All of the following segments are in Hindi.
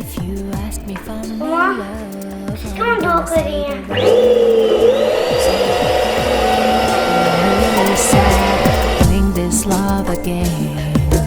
If you ask me for my love, Come on, doing this love again.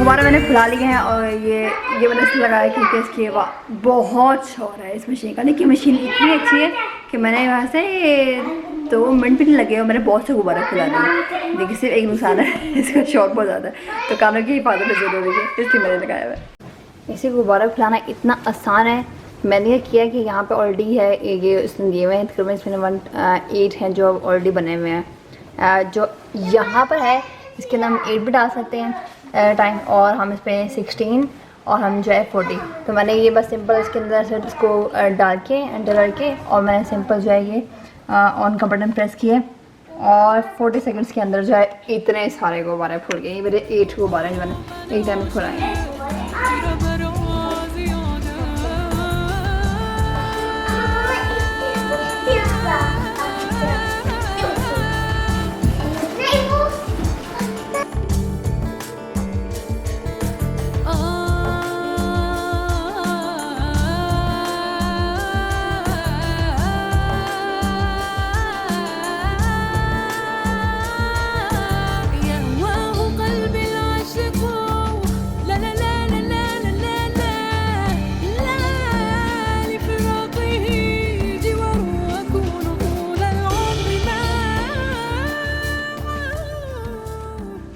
हमारा मैंने खुला लिया है और ये मैंने इसलिए लगाया क्योंकि इसकी बहुत शोर है इस मशीन का। देखिए मशीन इतनी अच्छी है कि मैंने वहाँ से 2 मिनट भी नहीं लगे और मैंने बहुत से गुब्बारे खुला दिए। देखिए सिर्फ एक नुकसान है, इसका शौक बहुत ज़्यादा है, तो कानों की हिफाजत ज़रूरी है, इसलिए मैंने लगाया हुआ है। इसे गुब्बारा खुलाना इतना आसान है। मैंने ये किया कि यहाँ पे ऑलरेडी है ये इसमें दिए हुए हैं, तकरीबन इसमें 8 हैं जो ऑलरेडी बने हुए हैं। जो यहाँ पर है इसके अंदर हम 8 भी डाल सकते हैं टाइम, और हम इस पर 16 और हम जो है 40। तो मैंने ये बस सिंपल इसके अंदर से इसको डाल के एंटर करके और मैंने सिंपल जो है ये ऑन का बटन प्रेस किए और 40 सेकंड्स के अंदर जो है इतने सारे गुब्बारे फूल गए। ये मेरे 8 गुब्बारे जो मैंने एक टाइम में फुलाए हैं।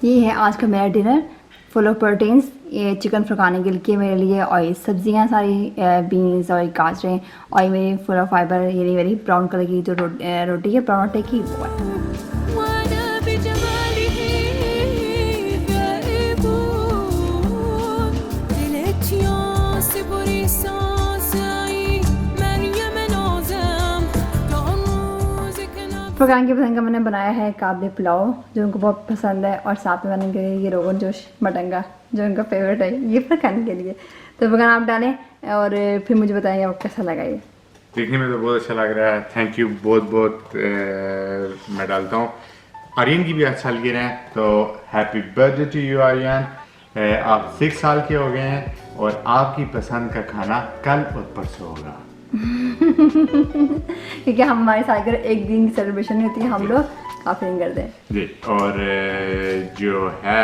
ये है आज का मेरा डिनर फुल ऑफ प्रोटीन्स। ये चिकन पकाने के लिए मेरे लिए ऑयल सब्जियां सारी बीन्स और गाजरें, और ये मेरी फुल ऑफ फाइबर, ये मेरी ब्राउन कलर की जो रोटी है ब्राउन आटे की वो है। फरकान की पसंद का मैंने बनाया है काबली पुलाव जो उनको बहुत पसंद है, और साथ में मैंने ये रोगन जोश मटन का जो उनका फेवरेट है, ये फरकान के लिए। तो फरकान आप डालें और फिर मुझे बताएंगे आपको कैसा लगा। ये देखने में तो बहुत अच्छा लग रहा है, थैंक यू बहुत बहुत। मैं डालता हूँ। आर्यन की भी आज सालगिरह है, तो happy birthday to you Aryan. आप 6 साल के हो गए हैं और आपकी पसंद का खाना कल और परसों होगा। क्योंकि हमारे सालगिरह एक दिन की सेलिब्रेशन नहीं होती है, हम लोग काफी दिन करते हैं जी। और जो है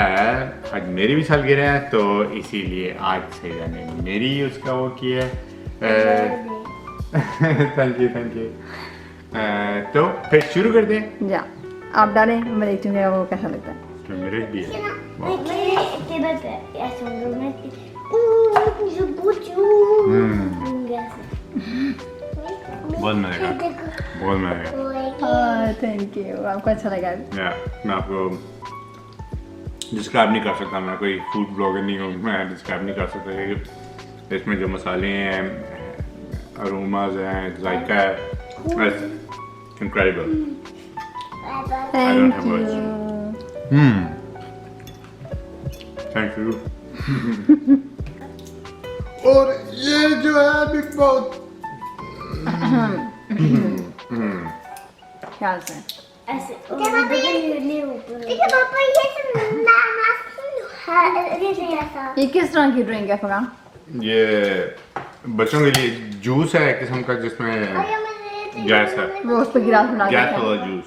आज मेरी भी सालगिरह है, तो इसीलिए आज सईदा ने मेरी उसका वो किया है। Thank you. तो फिर शुरू करते हैं। जा आप डालें, मैं देखती हूँ वो कैसा लगता है। तो मेरे भी है बहुत मज़ेगा, बहुत मज़ेगा। थैंक यू, आपको अच्छा लगा। मैं आपको डिस्क्राइब नहीं कर सकता, मैं कोई फूड ब्लॉगर नहीं हूँ, मैं डिस्क्राइब नहीं कर सकता कि इसमें जो मसाले हैं, अरोमाज हैं, जायका है, इनक्रेडिबल। Thank you. और ये जो है बिग बाउट ख्याल से ऐसे पापा ये किस तरह की ड्रिंक है फरकान? ये बच्चों के लिए जूस है एक किस्म का, जिसमें गैस है, वो उस पर गिलास बना गैस वाला जूस।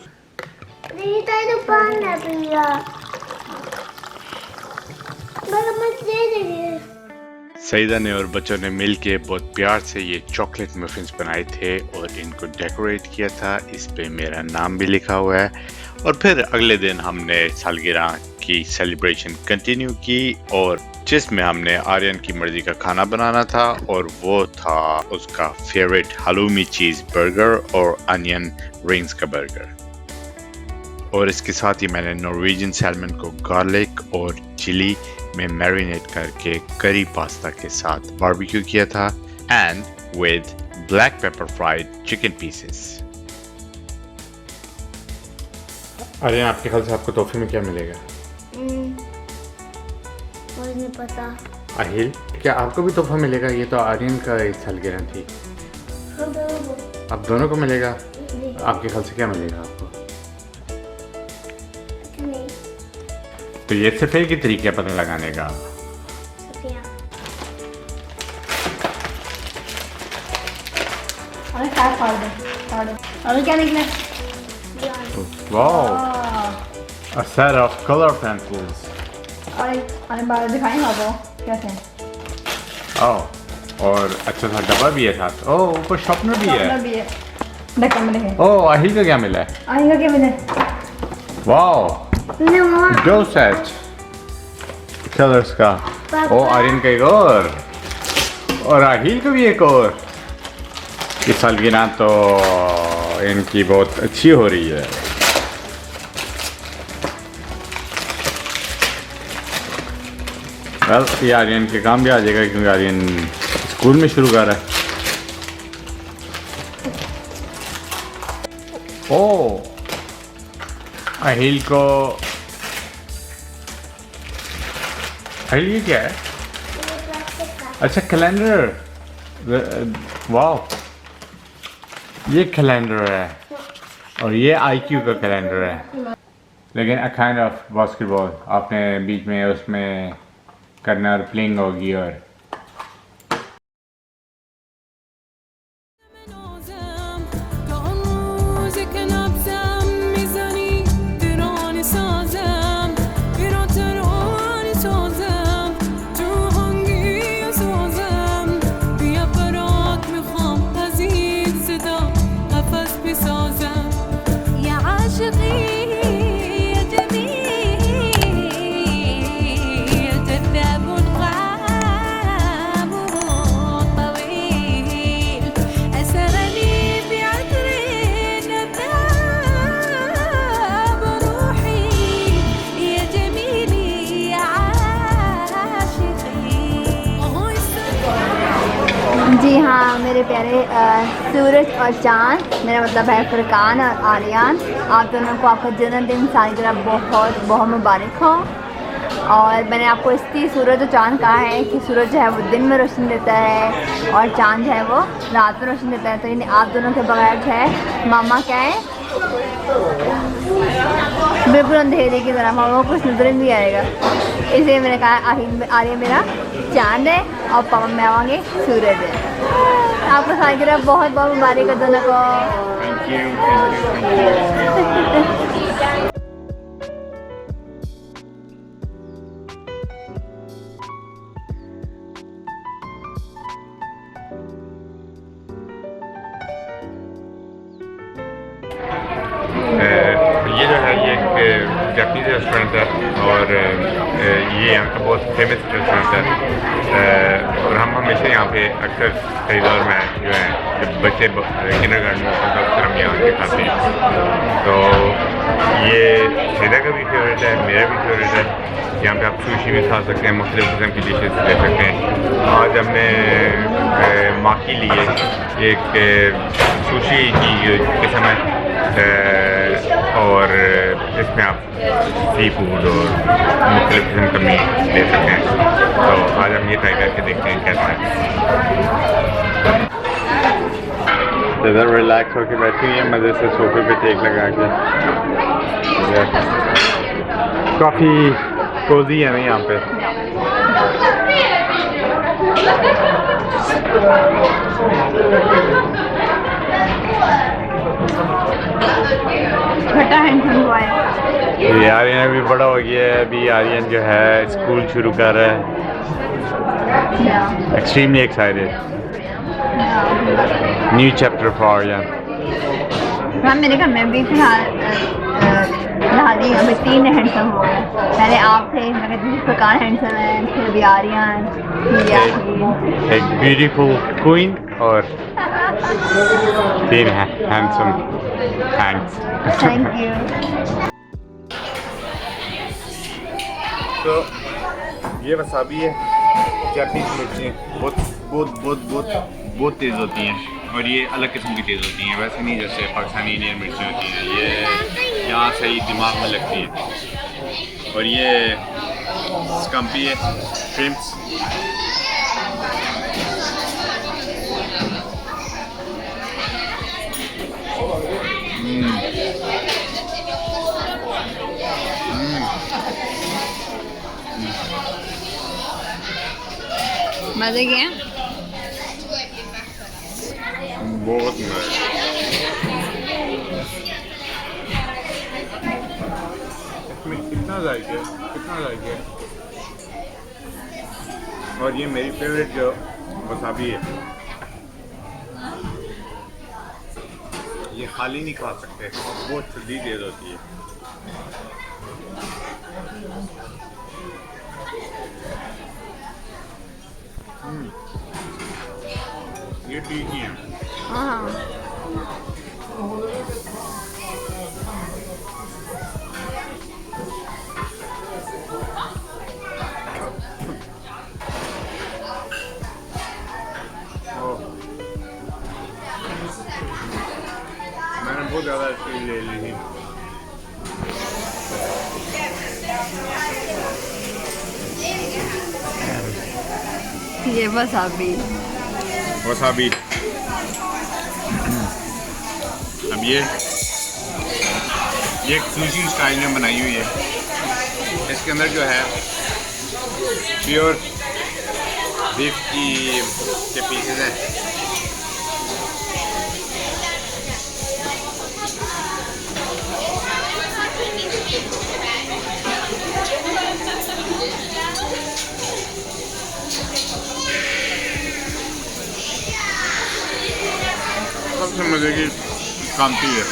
सईदा ने और बच्चों ने मिलके बहुत प्यार से ये चॉकलेट मफिन्स बनाए थे और इनको डेकोरेट किया था। इस पे मेरा नाम भी लिखा हुआ है। और फिर अगले दिन हमने सालगिरह की सेलिब्रेशन कंटिन्यू की, और जिसमें हमने आर्यन की मर्जी का खाना बनाना था, और वो था उसका फेवरेट हलूमी चीज़ बर्गर और अनियन रिंग्स का बर्गर। और इसके साथ ही मैंने नॉर्वेजियन सैल्मन को गार्लिक और चिली में मैरिनेट करके करी पास्ता के साथ बारबेक्यू किया था and with black pepper fried chicken pieces. अरे आपके ख्याल से आपको तोहफे में क्या मिलेगा? मुझे नहीं पता। अहिल, क्या आपको भी तोहफा मिलेगा? ये तो आर्यन का इस सालगिरह थी। अब दोनों को मिलेगा। आपके ख्याल से क्या मिलेगा आपको? तो ये सफ़ेद की तरीके पता लगाने का। अभी क्या निकला? Wow, a set of color pencils. अरे बाहर दिखाएंगे आपको कैसे? ओह, और अच्छा सा डब्बा भी है साथ। ओह, ऊपर शार्पनर भी है। भी है। ढक्कन में देखें। ओह, अहिल का क्या मिला है? आएगा क्या मिले? वाओ, दो सेट कलर्स का। ओ, आर्यन का एक और अहिल का भी एक और। इस साल की ना तो इनकी बहुत अच्छी हो रही है। वेल, ये आर्यन के काम भी आ जाएगा क्योंकि आर्यन स्कूल में शुरू कर रहा है। ओ, अहिल को, अहिल ये क्या है? अच्छा, कैलेंडर। वाओ, ये कैलेंडर है और ये IQ का कैलेंडर है, लेकिन अ काइंड ऑफ बास्केटबॉल आपने बीच में उसमें करना और प्लेइंग होगी। और जी हाँ मेरे प्यारे सूरज और चाँद, मेरा मतलब है फुरकान और आर्यन, आप दोनों को आपका जन्मदिन सालगिरह बहुत बहुत मुबारक हो। और मैंने आपको इसलिए सूरज और चाँद कहा है कि सूरज जो है वो दिन में रोशनी देता है और चाँद जो है वो रात में रोशनी देता है। तो यानी आप दोनों के बगैर जो है मामा क्या है, बिल्कुल अंधेरे की तरह, मामा को कुछ नजर नहीं आएगा। इसलिए मैंने कहा आर्यन मेरा चाँद है और पापा मैं आवांगे सूरज है। आपको सालगिरह बहुत बहुत मुबारक है दोनों को। ये जो है ये एक जापानीज रेस्टोरेंट है और ये यहाँ का बहुत फेमस रेस्टोरेंट है और हम हमेशा यहाँ पे अक्सर कई दौर में जो है जब बच्चे किंडरगार्टन में होते हैं तो अक्सर हम यहाँ के खाते हैं। तो ये सैदा का भी फेवरेट है, मेरा भी फेवरेट है। यहाँ पे आप सुशी भी खा सकते हैं, मुख्तलिफ किस्म की डिशेस ले सकते हैं। आज हमने माँ के लिए एक सुशी की किस्म है और इसमें आप सी फूड और मुख्तलिफ किस्म का मीट ले सकते हैं। तो आज हम ये ट्राई करके देखते हैं कैसा है। इधर रिलैक्स होकर बैठी हैं मज़े से सोफे पे टेक लगा के। काफ़ी कोजी है ना यहाँ पे। छोटा हैंडसम हुआ है। ये आर्यन अभी बड़ा हो गया है, अभी आर्यन जो है स्कूल शुरू कर रहा है। Extremely excited, new chapter for Aryan. हाँ मेरे घर में भी फिलहाल अभी 3 हैंडसम हो गए। पहले आप थे, मगर दूसरे प्रकार हैंडसम है, फिर भी आर्यन, एक ब्यूटीफुल क्वीन और 3 हैंडसम। थैंक्स। Thank you. तो ये वसाबी है, जापानीज मिर्चें बहुत बहुत बहुत बहुत बहुत तेज़ होती हैं और ये अलग किस्म की तेज़ होती हैं, वैसे नहीं जैसे पाकिस्तानी इंडियन मिर्चें होती हैं, ये यहाँ से ही दिमाग में लगती है। और ये स्कम्पी है, श्रिम्प्स। मज़े के हैं। बहुत मज़ा है। इसमें कितना जायके, कितना जायके। और ये मेरी फेवरेट जो वसाबी है, ये खाली नहीं खा सकते, बहुत जल्दी तेज होती है। ये ठीक ही है। हाँ मैंने बहुत ज़्यादा इसकी ले ली थी। ये वसाबी। वसाबी। अब ये सुशी स्टाइल में बनाई हुई है। इसके अंदर जो है प्योर बीफ के पीसेस हैं। सबसे मजे की कामती है।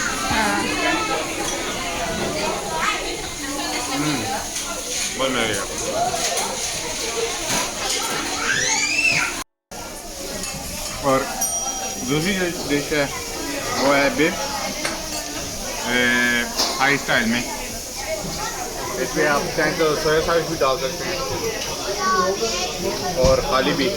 बहुत मजे का। और दूसरी जो डिश है वो है बीफ थाई स्टाइल में। इसमें आप चाहें तो सोया सॉस भी डाल सकते हैं और खाली भी।